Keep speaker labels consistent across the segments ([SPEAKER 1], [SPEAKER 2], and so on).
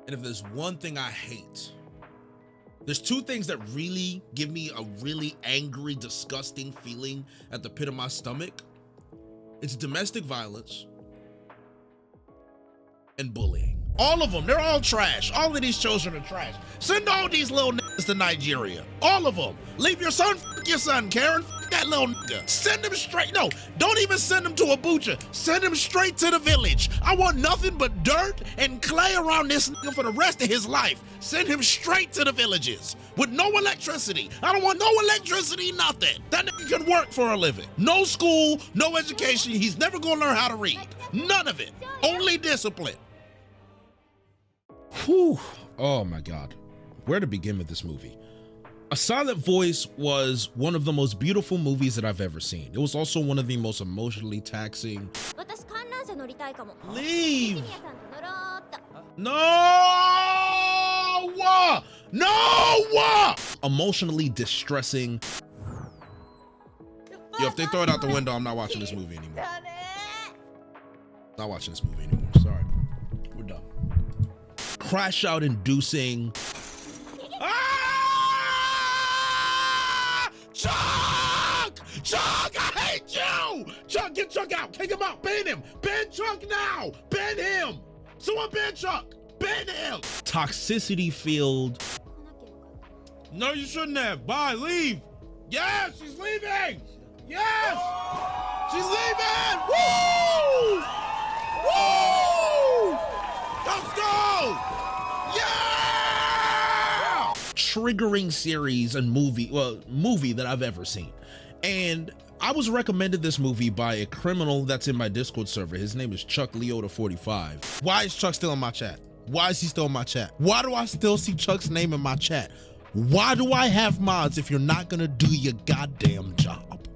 [SPEAKER 1] And if there's one thing I hate, there's two things that really give me a really angry, disgusting feeling at the pit of my stomach. It's domestic violence and bullying. All of them, they're all trash. All of these children are trash. Send all these little niggas to Nigeria. All of them. Leave your son, f your son, Karen. F that little nigga. Send him straight. No, don't even send him to Abuja. Send him straight to the village. I want nothing but dirt and clay around this nigga for the rest of his life. Send him straight to the villages with no electricity. I don't want no electricity, nothing. That nigga can work for a living. No school, no education. He's never gonna learn how to read. None of it. Only discipline. Whew. Oh my God. Where to begin with this movie? A Silent Voice was one of the most beautiful movies that I've ever seen. It was also one of the most emotionally taxing. Leave! No! No! Emotionally distressing. Yo, if they throw it out the window, I'm not watching this movie anymore. Not watching this movie anymore. Sorry. We're done. Crash out inducing. Ah! Chuck! Chuck, I hate you! Chuck, get Chuck out. Kick him out. Ban him. Ban Chuck now. Ban him. Someone ban Chuck. Ban him. Toxicity filled. No, you shouldn't have. Bye. Leave. Yes, she's leaving. Yes. She's leaving. Woo! Woo! Let's go! Yeah! Triggering series and movie that I've ever seen. And I was recommended this movie by a criminal that's in my Discord server. His name is Chuck Leota45. Why is Chuck still in my chat? Why is he still in my chat? Why do I still see Chuck's name in my chat? Why do I have mods if you're not gonna do your goddamn job?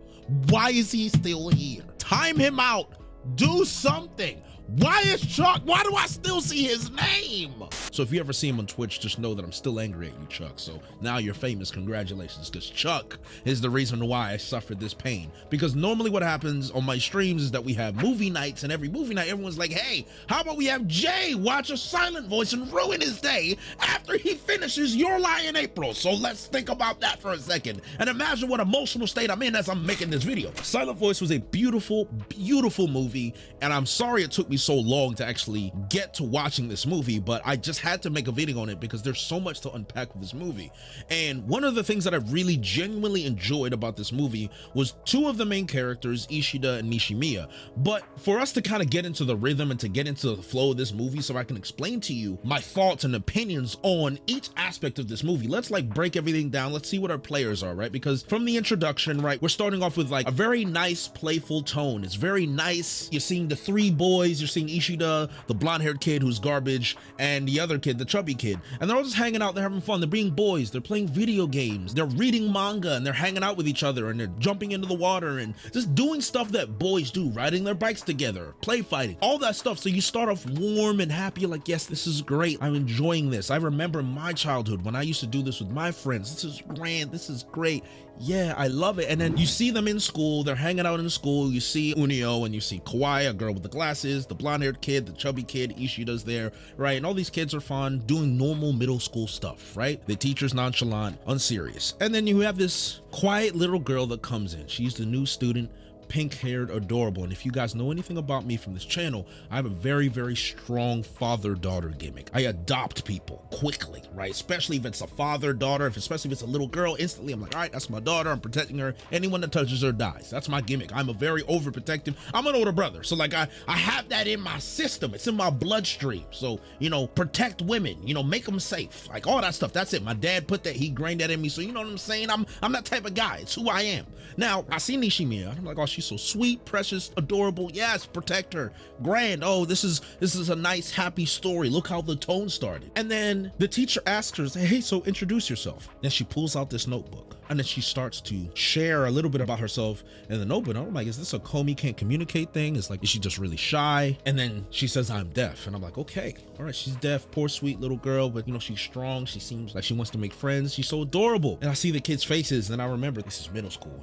[SPEAKER 1] Why is he still here? Time him out. Do something. Why is Chuck? Why do I still see his name? So if you ever see him on Twitch, just know that I'm still angry at you, Chuck. So now you're famous. Congratulations, because Chuck is the reason why I suffered this pain. Because normally what happens on my streams is that we have movie nights, and every movie night, everyone's like, hey, how about we have Jay watch A Silent Voice and ruin his day after he finishes Your Lie in April? So let's think about that for a second and imagine what emotional state I'm in as I'm making this video. Silent Voice was a beautiful, beautiful movie, and I'm sorry it took me so long to actually get to watching this movie, but I just had to make a video on it because there's so much to unpack with this movie. And one of the things that I really genuinely enjoyed about this movie was two of the main characters, Ishida and Nishimiya. But for us to kind of get into the rhythm and to get into the flow of this movie so I can explain to you my thoughts and opinions on each aspect of this movie, let's like break everything down. Let's see what our players are, right? Because from the introduction, right, we're starting off with like a very nice playful tone. It's very nice. You're seeing the three boys, you're seeing Ishida, the blonde-haired kid who's garbage, and the other kid, the chubby kid, and they're all just hanging out, they're having fun, they're being boys, they're playing video games, they're reading manga, and they're hanging out with each other, and they're jumping into the water and just doing stuff that boys do, riding their bikes together, play fighting, all that stuff. So you start off warm and happy, like, yes, this is great, I'm enjoying this. I remember my childhood when I used to do this with my friends. This is grand, this is great. Yeah, I love it. And then you see them in school, they're hanging out in school, you see Unio and you see Kawaii, a girl with the glasses, the blonde-haired kid, the chubby kid, Ishida's there, right? And all these kids are fun, doing normal middle school stuff, right? The teacher's nonchalant, unserious. And then you have this quiet little girl that comes in. She's the new student, pink-haired, adorable. And if you guys know anything about me from this channel, I have a very, very strong father-daughter gimmick. I adopt people quickly, right? Especially if it's a father-daughter, especially if it's a little girl, instantly I'm like, all right, that's my daughter, I'm protecting her. Anyone that touches her dies. That's my gimmick. I'm a very overprotective, I'm an older brother. So like I have that in my system. It's in my bloodstream. So, you know, protect women, you know, make them safe, like all that stuff. That's it. My dad put that, he grained that in me. So you know what I'm saying? I'm that type of guy. It's who I am. Now, I see Nishimiya, and I'm like, oh, she's so sweet, precious, adorable. Yes, protect her. Grand. Oh, this is a nice, happy story. Look how the tone started. And then the teacher asks her, hey, so introduce yourself. Then she pulls out this notebook, and then she starts to share a little bit about herself in the notebook. I'm like, is this a Comey can't communicate thing? It's like, is she just really shy? And then she says, I'm deaf. And I'm like, okay, all right, she's deaf, poor sweet little girl, but you know, she's strong. She seems like she wants to make friends. She's so adorable. And I see the kids' faces, and I remember this is middle school,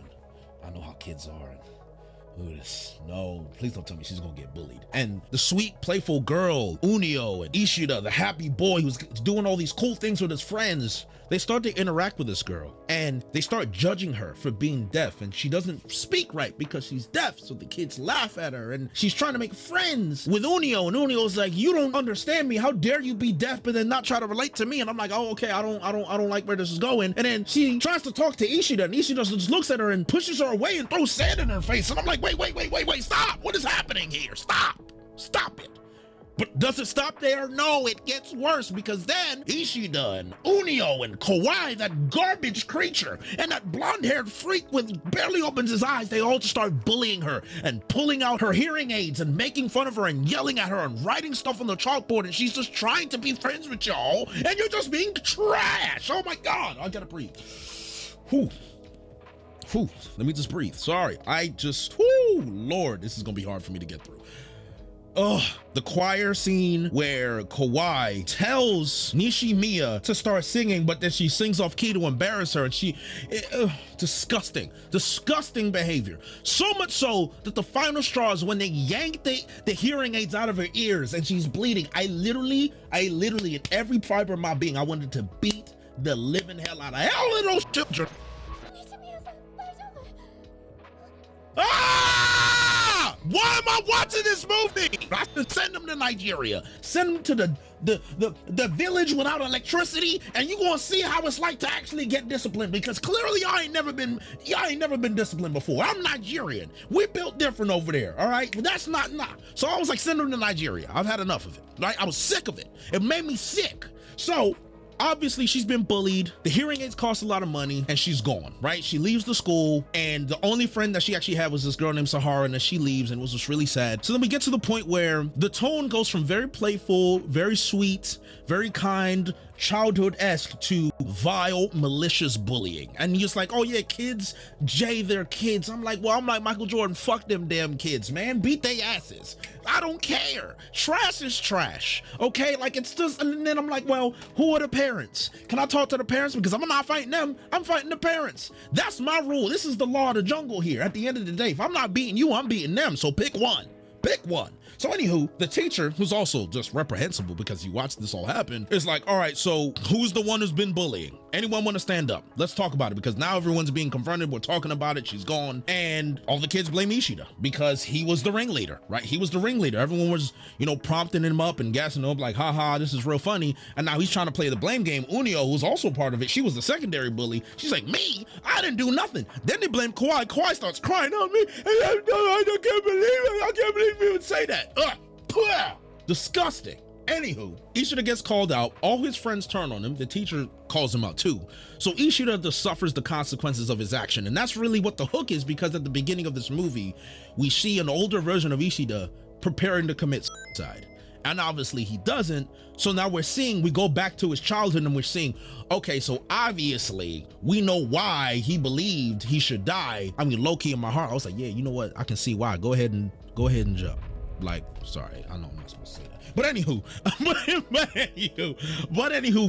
[SPEAKER 1] and I know how kids are. No, please don't tell me she's gonna get bullied. And the sweet, playful girl, Unio, and Ishida, the happy boy who's doing all these cool things with his friends, they start to interact with this girl and they start judging her for being deaf, and she doesn't speak right because she's deaf. So the kids laugh at her and she's trying to make friends with Unio, and Unio's like, you don't understand me. How dare you be deaf but then not try to relate to me? And I'm like, oh, okay, I don't like where this is going. And then she tries to talk to Ishida, and Ishida just looks at her and pushes her away and throws sand in her face. And I'm like, wait, stop. What is happening here? Stop it. But does it stop there? No, it gets worse, because then Ishida and Unio and Kawaii, that garbage creature, and that blonde-haired freak with barely opens his eyes, they all just start bullying her and pulling out her hearing aids and making fun of her and yelling at her and writing stuff on the chalkboard, and she's just trying to be friends with y'all, and you're just being trash. Oh my God, I gotta breathe. Whew. Let me just breathe. Sorry, Lord, this is gonna be hard for me to get through. The choir scene where Kawaii tells Nishimiya to start singing, but then she sings off key to embarrass her, and disgusting behavior. So much so that the final straw is when they yank the hearing aids out of her ears and she's bleeding. I literally, in every fiber of my being, I wanted to beat the living hell out of those children. Why am I watching this movie? I should send them to Nigeria. Send them to the village without electricity, and you gonna see how it's like to actually get disciplined, because clearly y'all ain't never been disciplined before. I'm Nigerian. We built different over there, all right? But that's not. So I was like, send them to Nigeria. I've had enough of it, right? I was sick of it. It made me sick. So obviously she's been bullied, the hearing aids cost a lot of money, and she's gone, right? She leaves the school, and the only friend that she actually had was this girl named Sahara, and then she leaves, and it was just really sad. So then we get to the point where the tone goes from very playful, very sweet, very kind, childhood-esque to vile, malicious bullying. And you're just like, oh yeah, kids, they're kids. I'm like Michael Jordan, fuck them damn kids, man. Beat their asses. I don't care. Trash is trash, okay? Like, it's just, and then I'm like, well, who are the parents? Can I talk to the parents? Because I'm not fighting them, I'm fighting the parents. That's my rule. This is the law of the jungle here. At the end of the day, if I'm not beating you, I'm beating them. So pick one. So anywho, the teacher, who's also just reprehensible because you watched this all happen, is like, all right, so who's the one who's been bullying? Anyone want to stand up? Let's talk about it, because now everyone's being confronted. We're talking about it. She's gone. And all the kids blame Ishida because he was the ringleader, right? He was the ringleader. Everyone was, prompting him up and gassing him up like, haha, this is real funny. And now he's trying to play the blame game. Unio, who's also part of it, she was the secondary bully. She's like, me? I didn't do nothing. Then they blame Kawaii. Kawaii starts crying on me. I can't believe it. I can't believe you would say that. Disgusting. Anywho, Ishida gets called out. All his friends turn on him. The teacher calls him out too. So Ishida just suffers the consequences of his action. And that's really what the hook is, because at the beginning of this movie, we see an older version of Ishida preparing to commit suicide. And obviously he doesn't. So now we go back to his childhood, and we're seeing, okay, so obviously we know why he believed he should die. I mean, low-key in my heart, I was like, yeah, you know what? I can see why. Go ahead and jump. Like, sorry, I know I'm not supposed to say that. But anywho,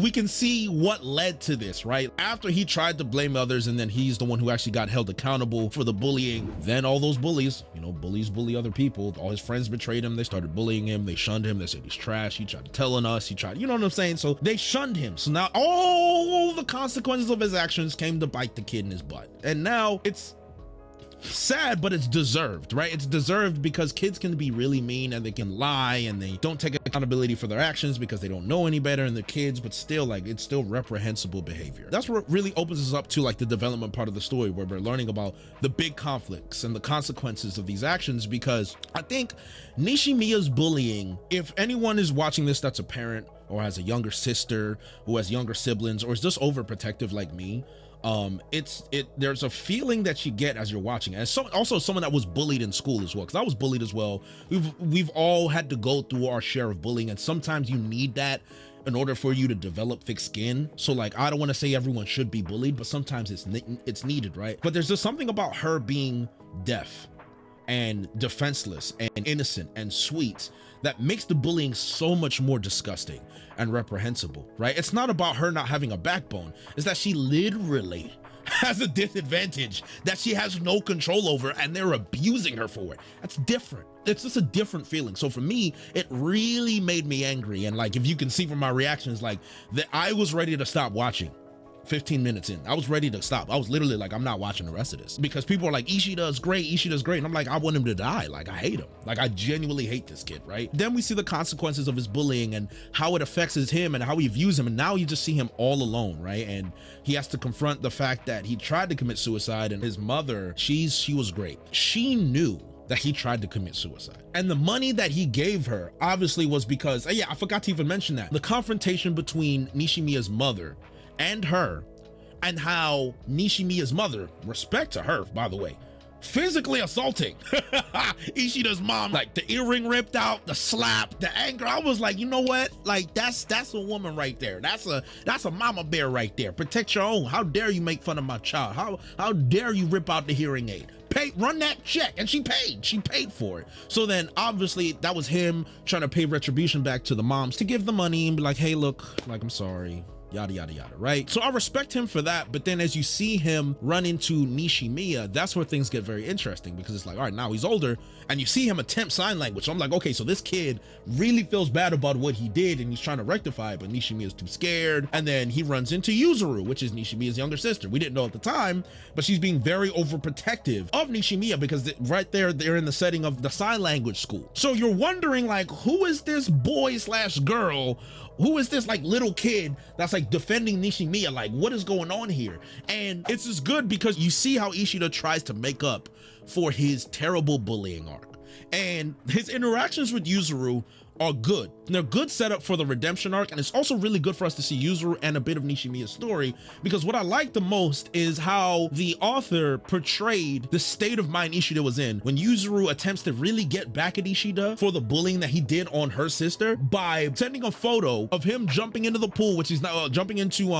[SPEAKER 1] we can see what led to this, right? After he tried to blame others, and then he's the one who actually got held accountable for the bullying. Then all those bullies, bullies bully other people. All his friends betrayed him. They started bullying him. They shunned him. They said he's trash. He tried telling us. He tried, you know what I'm saying? So they shunned him. So now all the consequences of his actions came to bite the kid in his butt. And now it's sad, but it's deserved, right? It's deserved because kids can be really mean, and they can lie, and they don't take accountability for their actions because they don't know any better than the kids. But still, like, it's still reprehensible behavior. That's what really opens us up to, like, the development part of the story, where we're learning about the big conflicts and the consequences of these actions. Because I think Nishimiya's bullying, if anyone is watching this that's a parent or has a younger sister who has younger siblings or is just overprotective like me, there's a feeling that you get as you're watching, and so also someone that was bullied in school as well, because I was bullied as well. We've all had to go through our share of bullying, and sometimes you need that in order for you to develop thick skin. So like, I don't want to say everyone should be bullied, but sometimes it's needed, right? But there's just something about her being deaf and defenseless and innocent and sweet that makes the bullying so much more disgusting and reprehensible, right? It's not about her not having a backbone. It's that she literally has a disadvantage that she has no control over, and they're abusing her for it. That's different. It's just a different feeling. So for me, it really made me angry. And like, if you can see from my reactions, like that I was ready to stop watching. 15 minutes in, I was ready to stop. I was literally like, I'm not watching the rest of this, because people are like, Ishida's great, Ishida's great. And I'm like, I want him to die. Like, I hate him. Like, I genuinely hate this kid, right? Then we see the consequences of his bullying and how it affects him and how he views him. And now you just see him all alone, right? And he has to confront the fact that he tried to commit suicide, and his mother, she was great. She knew that he tried to commit suicide. And the money that he gave her obviously was because, yeah, I forgot to even mention that. The confrontation between Nishimiya's mother and her, and how Nishimiya's mother, respect to her, by the way, physically assaulting Ishida's mom, like the earring ripped out, the slap, the anger. I was like, you know what? Like, that's a woman right there. That's a mama bear right there. Protect your own. How dare you make fun of my child? How dare you rip out the hearing aid? Run that check. And she paid for it. So then obviously that was him trying to pay retribution back to the moms to give the money and be like, hey, look, like, I'm sorry. Yada, yada, yada, right? So I respect him for that. But then as you see him run into Nishimiya, that's where things get very interesting, because it's like, all right, now he's older and you see him attempt sign language. So I'm like, okay, so this kid really feels bad about what he did and he's trying to rectify it, but Nishimiya's too scared. And then he runs into Yuzuru, which is Nishimiya's younger sister. We didn't know at the time, but she's being very overprotective of Nishimiya, because right there, they're in the setting of the sign language school. So you're wondering, like, who is this boy / girl? Who is this like little kid that's like defending Nishimiya? Like, what is going on here? And it's just good because you see how Ishida tries to make up for his terrible bullying arc. And his interactions with Yuzuru are good. They're good setup for the redemption arc, and it's also really good for us to see Yuzuru and a bit of Nishimiya's story, because what I like the most is how the author portrayed the state of mind Ishida was in when Yuzuru attempts to really get back at Ishida for the bullying that he did on her sister by sending a photo of him jumping into the pool, which he's not jumping into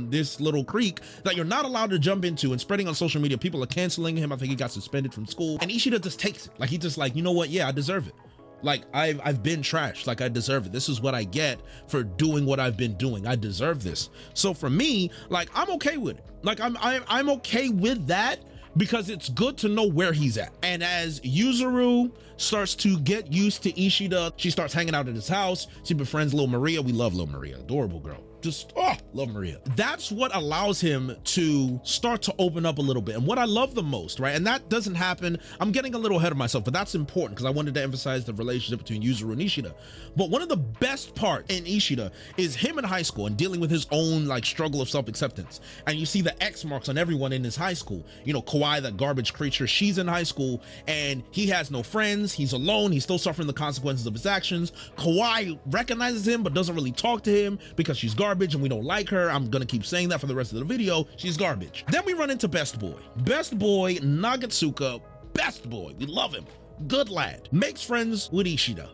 [SPEAKER 1] this little creek that you're not allowed to jump into, and spreading on social media. People are canceling him. I think he got suspended from school, and Ishida just takes it. Like, he just like, you know what? Yeah, I deserve it. Like, I've been trashed. Like, I deserve it. This is what I get for doing what I've been doing. I deserve this. So for me, like, I'm okay with it. Like, I'm okay with that, because it's good to know where he's at. And as Yuzuru starts to get used to Ishida, she starts hanging out at his house. She befriends Lil Maria. We love Lil Maria. Adorable girl. Just, love Maria. That's what allows him to start to open up a little bit. And what I love the most, right? And that doesn't happen. I'm getting a little ahead of myself, but that's important because I wanted to emphasize the relationship between Yuzuru and Ishida. But one of the best parts in Ishida is him in high school and dealing with his own like struggle of self-acceptance. And you see the X marks on everyone in his high school. You know, Kawaii, that garbage creature, she's in high school and he has no friends. He's alone. He's still suffering the consequences of his actions. Kawaii recognizes him, but doesn't really talk to him because she's garbage and we don't like her. I'm gonna keep saying that for the rest of the video. She's garbage. Then we run into Best Boy. Best Boy, Nagatsuka, best boy. We love him. Good lad. Makes friends with Ishida.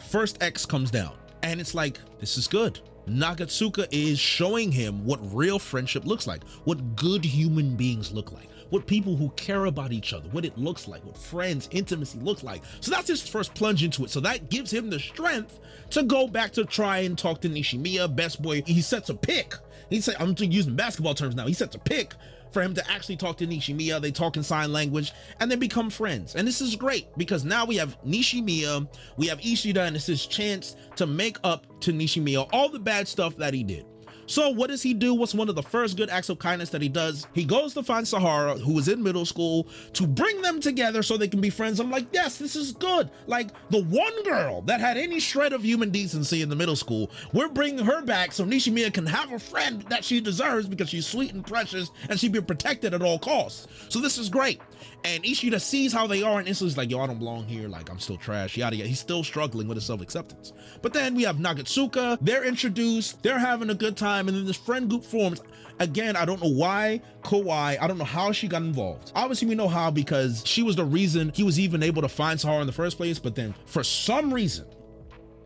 [SPEAKER 1] First X comes down and it's like, this is good. Nagatsuka is showing him what real friendship looks like, what good human beings look like, what people who care about each other, what it looks like, what friends, intimacy looks like. So that's his first plunge into it. So that gives him the strength to go back to try and talk to Nishimiya. Best Boy, he sets a pick. He said, I'm using basketball terms now. He sets a pick for him to actually talk to Nishimiya. They talk in sign language and they become friends. And this is great because now we have Nishimiya, we have Ishida, and it's his chance to make up to Nishimiya all the bad stuff that he did. So what does he do? What's one of the first good acts of kindness that he does? He goes to find Sahara, who is in middle school, to bring them together so they can be friends. I'm like, yes, this is good. Like, the one girl that had any shred of human decency in the middle school, we're bringing her back so Nishimiya can have a friend that she deserves because she's sweet and precious and she'd be protected at all costs. So this is great. And Ishida sees how they are and instantly is like, yo, I don't belong here. Like, I'm still trash, yada, yada. He's still struggling with his self-acceptance. But then we have Nagatsuka. They're introduced. They're having a good time. And then this friend group forms. Again, I don't know why Kawaii, I don't know how she got involved. Obviously, we know how because she was the reason he was even able to find Sahara in the first place. But then for some reason,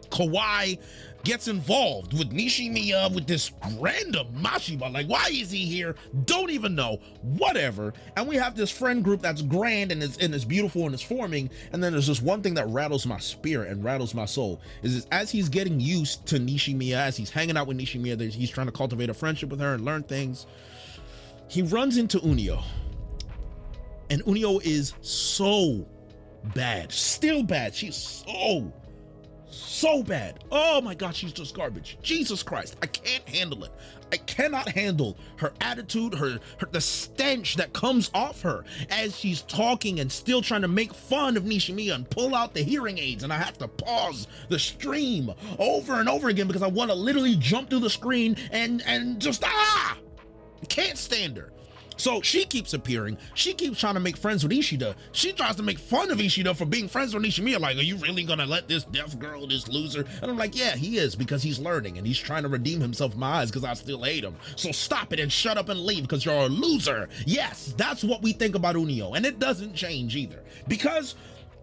[SPEAKER 1] Kawaii gets involved with Nishimiya with this random Mashiba. Like, why is he here? Don't even know. Whatever. And we have this friend group that's grand and it's beautiful and it's forming. And then there's just one thing that rattles my spirit and rattles my soul is as he's getting used to Nishimiya, as he's hanging out with Nishimiya, he's trying to cultivate a friendship with her and learn things. he runs into Unio, and Unio is so bad, still bad. She's so bad. Oh my God, she's just garbage. Jesus Christ, I can't handle it. I cannot handle her attitude, her the stench that comes off her as she's talking and still trying to make fun of Nishimiya and pull out the hearing aids, and I have to pause the stream over and over again because I want to literally jump through the screen and just can't stand her. So she keeps appearing. She keeps trying to make friends with Ishida. She tries to make fun of Ishida for being friends with Nishimiya. Like, are you really gonna let this deaf girl, this loser? And I'm like, yeah, he is, because he's learning and he's trying to redeem himself in my eyes because I still hate him. So stop it and shut up and leave because you're a loser. Yes, that's what we think about Unio, and it doesn't change either. Because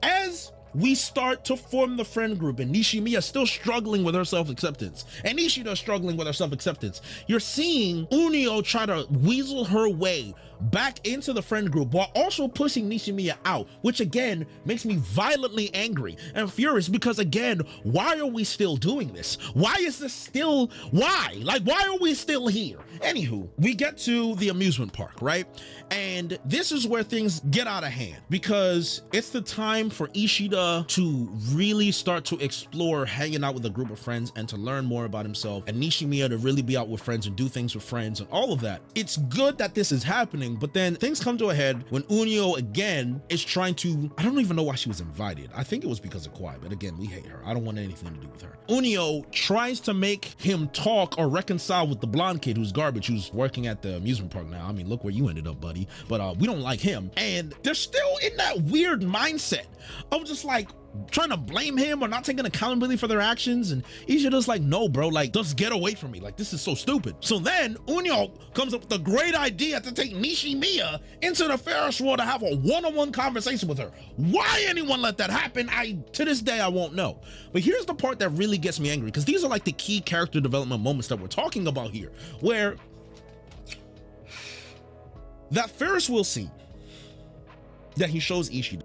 [SPEAKER 1] as we start to form the friend group and Nishimiya still struggling with her self-acceptance and Ishida struggling with her self-acceptance, you're seeing Unio try to weasel her way back into the friend group while also pushing Nishimiya out, which again makes me violently angry and furious because again, why are we still doing this? Why is this still, why are we still here? Anywho, we get to the amusement park, right? And this is where things get out of hand because it's the time for Ishida to really start to explore hanging out with a group of friends and to learn more about himself, and Nishimiya to really be out with friends and do things with friends and all of that. It's good that this is happening, but then things come to a head when Unio again is trying to, I don't even know why she was invited. I think it was because of Kawaii, but again, we hate her. I don't want anything to do with her. Unio tries to make him talk or reconcile with the blonde kid who's garbage, who's working at the amusement park now. I mean, look where you ended up, buddy. But we don't like him. And they're still in that weird mindset of just like trying to blame him or not taking accountability for their actions, and Ishida's like, no bro, like just get away from me, like this is so stupid. So then Unio comes up with a great idea to take Nishimiya into the Ferris wheel to have a one-on-one conversation with her. Why anyone let that happen, to this day I won't know. But here's the part that really gets me angry, because these are like the key character development moments that we're talking about here, where that Ferris wheel scene that he shows Ishida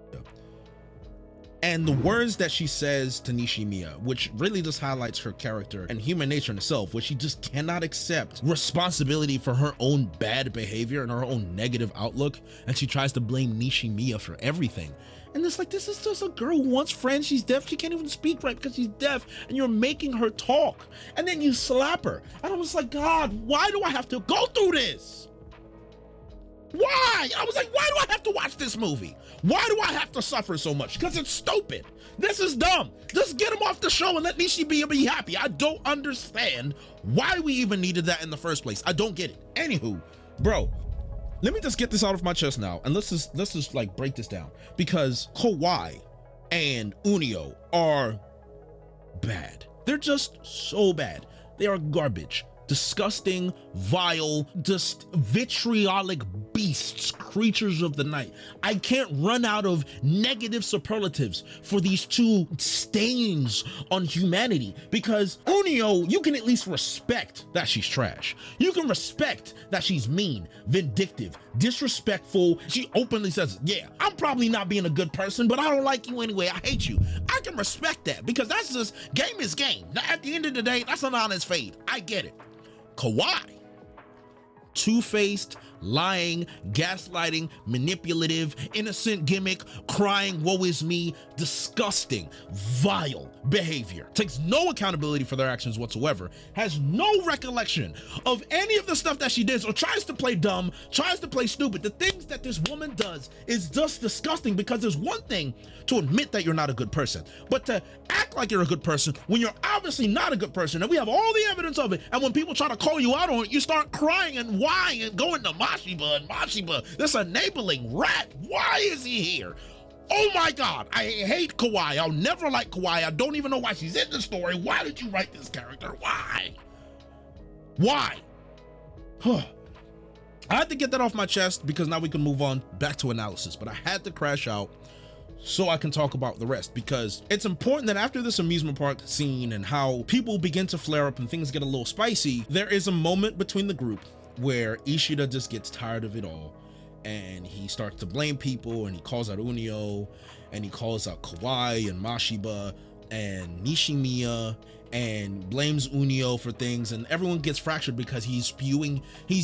[SPEAKER 1] and the words that she says to Nishimiya, which really just highlights her character and human nature in itself, where she just cannot accept responsibility for her own bad behavior and her own negative outlook, and she tries to blame Nishimiya for everything. And it's like, this is just a girl who wants friends. She's deaf. She can't even speak right because she's deaf, and you're making her talk, and then you slap her. And I was like, God, why do I have to go through this? Why? I was like, why do I have to watch this movie? Why do I have to suffer so much? Because it's stupid. This is dumb. Just get him off the show and let Nishimiya be happy. I don't understand why we even needed that in the first place. I don't get it. Anywho, bro, let me just get this out of my chest now, and let's just like break this down, because Kawaii and Unio are bad. They're just so bad. They are garbage. Disgusting, vile, just vitriolic beasts, creatures of the night. I can't run out of negative superlatives for these two stains on humanity, because Unio, you can at least respect that she's trash. You can respect that she's mean, vindictive, disrespectful. She openly says, yeah, I'm probably not being a good person, but I don't like you anyway. I hate you. I can respect that, because that's just, game is game. Now, at the end of the day, that's an honest fade. I get it. Kawaii, two-faced, lying, gaslighting, manipulative, innocent gimmick, crying, woe is me, disgusting, vile behavior, takes no accountability for their actions whatsoever, has no recollection of any of the stuff that she did, or tries to play dumb, tries to play stupid. The things that this woman does is just disgusting, because there's one thing to admit that you're not a good person, but to act like you're a good person when you're obviously not a good person, and we have all the evidence of it, and when people try to call you out on it, you start crying and whining and going to Mashiba, this enabling rat. Why is he here? Oh my God, I hate Kawaii. I'll never like Kawaii. I don't even know why she's in the story. Why did you write this character? Why? I had to get that off my chest, because now we can move on back to analysis, but I had to crash out so I can talk about the rest, because it's important that after this amusement park scene and how people begin to flare up and things get a little spicy, there is a moment between the group where Ishida just gets tired of it all, and he starts to blame people, and he calls out Unio, and he calls out Kawaii and Mashiba and Nishimiya, and blames Unio for things, and everyone gets fractured because he's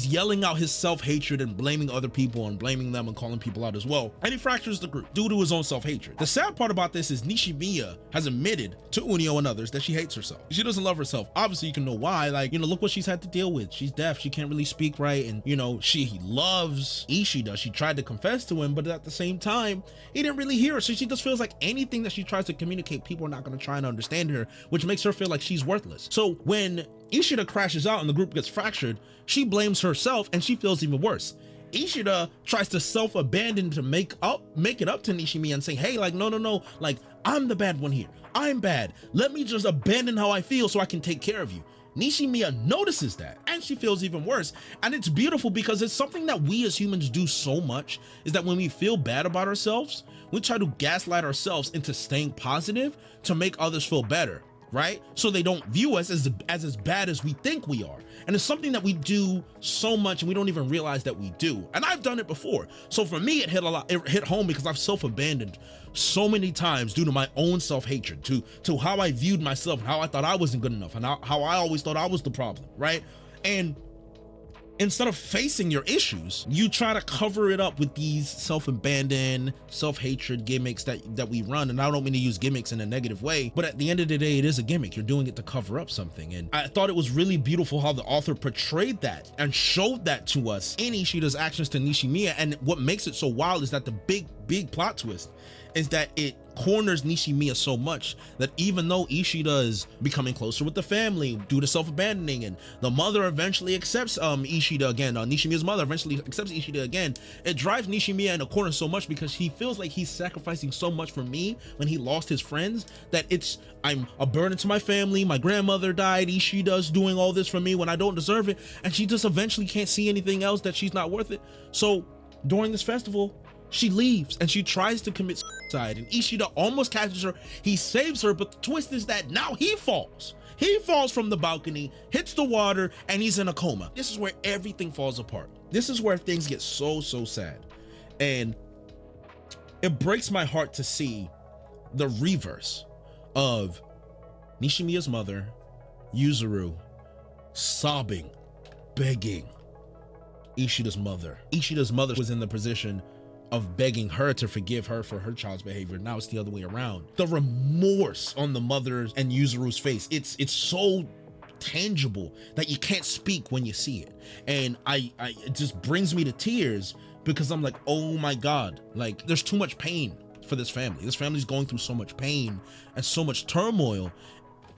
[SPEAKER 1] yelling out his self-hatred and blaming other people and blaming them and calling people out as well, and he fractures the group due to his own self-hatred. The sad part about this is Nishimiya has admitted to Unio and others that she hates herself. She doesn't love herself. Obviously you can know why. Like, you know, look what she's had to deal with. She's deaf, she can't really speak right, and you know, she loves Ishida. She tried to confess to him, but at the same time he didn't really hear her, so she just feels like anything that she tries to communicate, people are not going to try and understand her, which makes her feel like she's worthless. So when Ishida crashes out and the group gets fractured, she blames herself and she feels even worse. Ishida tries to self-abandon to make it up to Nishimiya and say, hey, like, no, like, I'm the bad one here. I'm bad. Let me just abandon how I feel so I can take care of you. Nishimiya notices that and she feels even worse. And it's beautiful because it's something that we as humans do so much, is that when we feel bad about ourselves, we try to gaslight ourselves into staying positive to make others feel better, right? So they don't view us as bad as we think we are. And it's something that we do so much and we don't even realize that we do. And I've done it before. So for me, it hit home because I've self-abandoned so many times due to my own self-hatred, to how I viewed myself and how I thought I wasn't good enough and how I always thought I was the problem, right? And instead of facing your issues, you try to cover it up with these self-abandon, self-hatred gimmicks that we run. And I don't mean to use gimmicks in a negative way, but at the end of the day, it is a gimmick. You're doing it to cover up something. And I thought it was really beautiful how the author portrayed that and showed that to us in Ishida's actions to Nishimiya. And what makes it so wild is that the big plot twist is that it corners Nishimiya so much that even though Ishida is becoming closer with the family due to self-abandoning, and the mother eventually accepts Ishida again, Nishimiya's mother eventually accepts Ishida again, it drives Nishimiya in a corner so much because he feels like he's sacrificing so much for me when he lost his friends, that I'm a burden to my family, my grandmother died, Ishida's doing all this for me when I don't deserve it, and she just eventually can't see anything else, that she's not worth it. So during this festival, she leaves and she tries to commit suicide, and Ishida almost catches her. He saves her, but the twist is that now he falls. He falls from the balcony, hits the water, and he's in a coma. This is where everything falls apart. This is where things get so sad. And it breaks my heart to see the reverse of Nishimiya's mother, Yuzuru, sobbing, begging Ishida's mother. Ishida's mother was in the position of begging her to forgive her for her child's behavior. Now it's the other way around. The remorse on the mother's and Yuzuru's face, it's so tangible that you can't speak when you see it. And it just brings me to tears because I'm like, oh my God, like there's too much pain for this family. This family's going through so much pain and so much turmoil.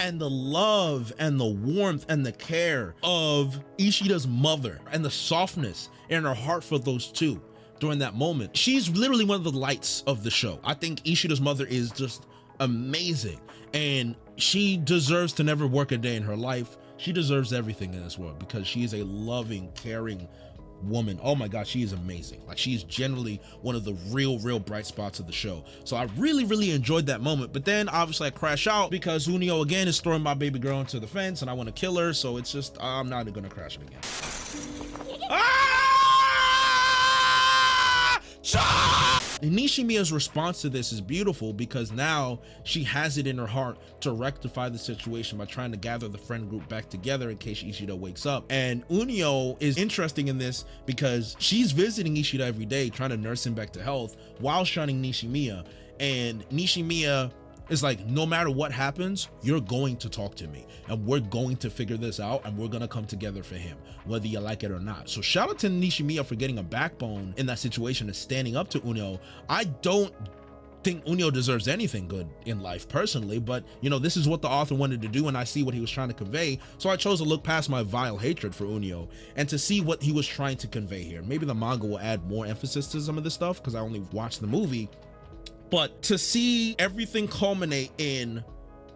[SPEAKER 1] And the love and the warmth and the care of Ishida's mother and the softness in her heart for those two during that moment. She's literally one of the lights of the show. I think Ishida's mother is just amazing, and she deserves to never work a day in her life. She deserves everything in this world because she is a loving, caring woman. Oh my God, she is amazing. Like, she is generally one of the real bright spots of the show. So I really enjoyed that moment. But then obviously I crash out because Unio again is throwing my baby girl into the fence and I want to kill her. So it's just, I'm not gonna crash it again. Nishimiya's response to this is beautiful because now she has it in her heart to rectify the situation by trying to gather the friend group back together in case Ishida wakes up. And Unio is interesting in this because she's visiting Ishida every day, trying to nurse him back to health while shunning Nishimiya. And Nishimiya is like, no matter what happens, you're going to talk to me and we're going to figure this out and we're going to come together for him, whether you like it or not. So shout out to Nishimiya for getting a backbone in that situation and standing up to Unio. I don't think Unio deserves anything good in life personally, but you know, this is what the author wanted to do and I see what he was trying to convey. So I chose to look past my vile hatred for Unio and to see what he was trying to convey here. Maybe the manga will add more emphasis to some of this stuff because I only watched the movie. But to see everything culminate in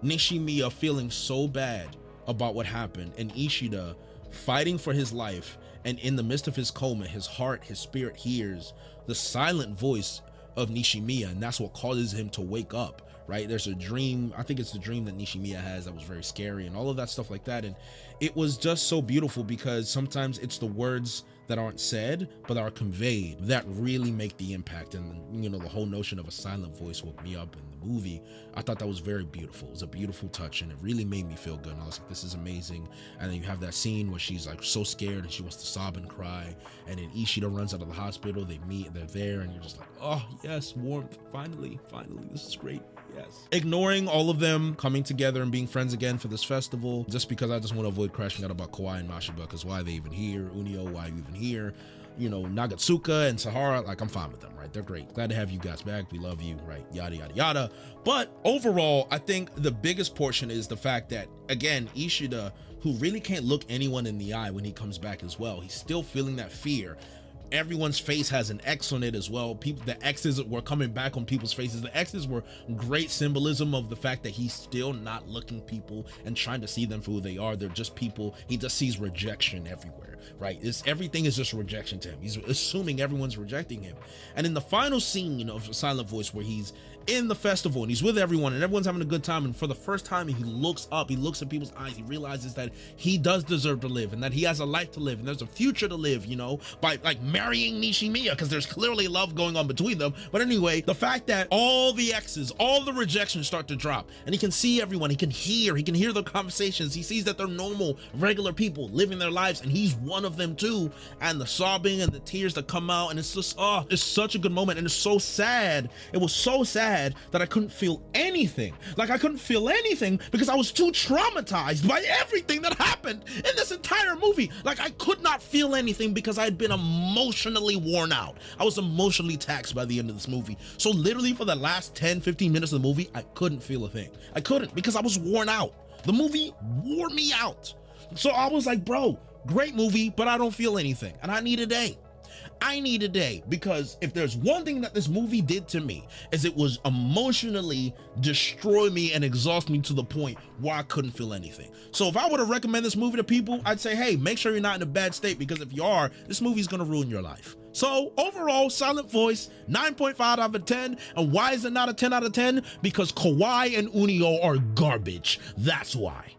[SPEAKER 1] Nishimiya feeling so bad about what happened and Ishida fighting for his life, and in the midst of his coma, his heart, his spirit hears the silent voice of Nishimiya, and that's what causes him to wake up right? There's a dream, I think it's the dream that Nishimiya has that was very scary and all of that stuff like that. And it was just so beautiful because sometimes it's the words that aren't said but are conveyed that really make the impact. And you know, the whole notion of a silent voice woke me up in the movie. I thought that was very beautiful. It was a beautiful touch and it really made me feel good. And I was like, this is amazing. And then you have that scene where she's like so scared and she wants to sob and cry, and then Ishida runs out of the hospital, they meet, they're there, and you're just like, oh yes, warmth, finally, this is great. Yes. Ignoring all of them coming together and being friends again for this festival, just because I just want to avoid crashing out about Kawaii and Mashiba, because why are they even here? Unio, why are you even here? You know, Nagatsuka and Sahara, like, I'm fine with them, right? They're great. Glad to have you guys back. We love you, right? Yada, yada, yada. But overall, I think the biggest portion is the fact that, again, Ishida, who really can't look anyone in the eye when he comes back as well, he's still feeling that fear. Everyone's face has an X on it as well. People, the X's were coming back on people's faces. The X's were great symbolism of the fact that he's still not looking people and trying to see them for who they are. They're just people. He just sees rejection everywhere, right? Everything is just rejection to him. He's assuming everyone's rejecting him. And in the final scene of Silent Voice, where he's in the festival and he's with everyone and everyone's having a good time, and for the first time he looks up, he looks at people's eyes, he realizes that he does deserve to live and that he has a life to live and there's a future to live, you know, by like marrying Nishimiya, because there's clearly love going on between them. But anyway, the fact that all the X's, all the rejections start to drop, and he can see everyone, he can hear their conversations, he sees that they're normal, regular people living their lives, and he's one of them too. And the sobbing and the tears that come out, and it's just, oh, it's such a good moment. And it's so sad. It was so sad that I couldn't feel anything. Like, I couldn't feel anything because I was too traumatized by everything that happened in this entire movie. Like, I could not feel anything because I had been emotionally worn out. I was emotionally taxed by the end of this movie. So literally for the last 10-15 minutes of the movie, I couldn't feel a thing. I couldn't, because I was worn out. The movie wore me out. So I was like, bro, great movie, but I don't feel anything, and I need a day. I need a day, because if there's one thing that this movie did to me, is it was emotionally destroy me and exhaust me to the point where I couldn't feel anything. So if I were to recommend this movie to people, I'd say, hey, make sure you're not in a bad state, because if you are, this movie's gonna ruin your life. So overall, Silent Voice, 9.5 out of 10. And why is it not a 10 out of 10? Because Kawaii and Unio are garbage. That's why.